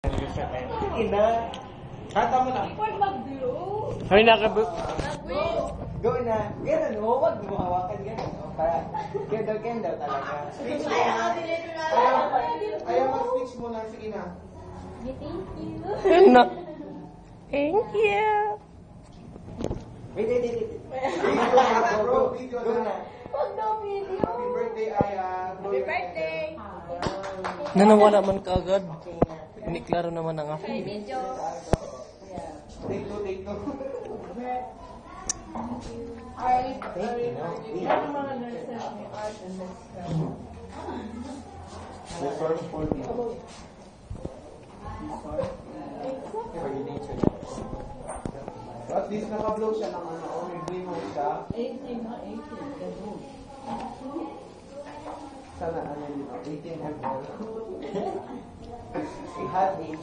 Sige na. Kata mo na. Huwag mag-blow. Ay, nakabuk. Go na. Ganun, oh. Huwag mo hawakan ganun. Oh. Para, kendall talaga. Switch mo na. Ayaw mag-switch mo na. Sige na. Thank you. No. Thank you. Wait. Video na. Huwag daw video. Happy birthday, Aya. Happy birthday. Nanawala man ka agad. Hindi klaro naman ang ako. May video. Take two. Art. Thank you. Yan ang mga nurses ni Art and Nurse. The source for me. At least naka-blow siya ng ano, may blimo siya. 18 na 18. Sana ano yun, 18 ml. We had 18.